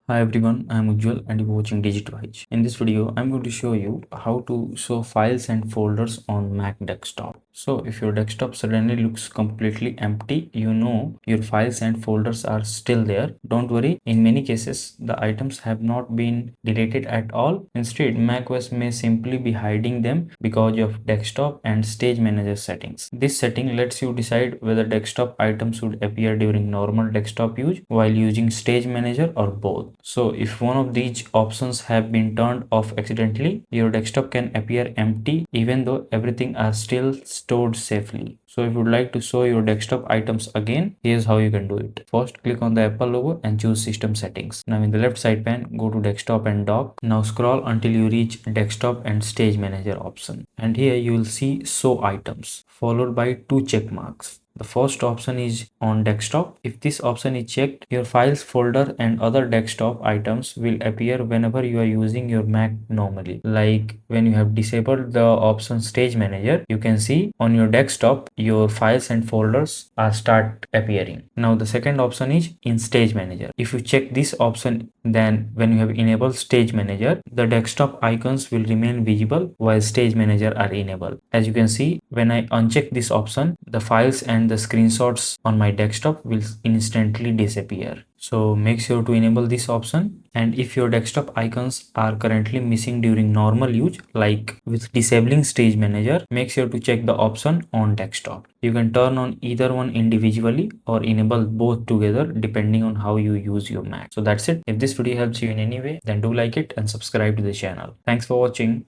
Hi everyone, I am Ujjwal and you're watching DigitWise. In this video, I'm going to show you how to show files and folders on Mac desktop. So if your desktop suddenly looks completely empty, you know your files and folders are still there. Don't worry, in many cases, the items have not been deleted at all. Instead, macOS may simply be hiding them because of desktop and stage manager settings. This setting lets you decide whether desktop items should appear during normal desktop use while using stage manager or both. So if one of these options have been turned off accidentally, your desktop can appear empty even though everything are still stored safely. So if you would like to show your desktop items again, here's how you can do it. First, click on the Apple logo and choose System Settings. Now in the left side pane, go to Desktop and Dock. Now scroll until you reach Desktop and Stage Manager option. And here you will see Show Items, followed by two check marks. The first option is on desktop. If this option is checked, your files folder and other desktop items will appear whenever you are using your Mac normally. Like when you have disabled the option Stage Manager, you can see on your desktop your files and folders are start appearing. Now the second option is in Stage Manager. If you check this option, then when you have enabled Stage Manager, the desktop icons will remain visible while Stage Manager are enabled. As you can see, when I uncheck this option, the files and the screenshots on my desktop will instantly disappear. So make sure to enable this option. And if your desktop icons are currently missing during normal use, like with disabling Stage Manager, make sure to check the option on desktop. You can turn on either one individually or enable both together depending on how you use your Mac. So that's it. If this video helps you in any way, then do like it and subscribe to the channel. Thanks for watching.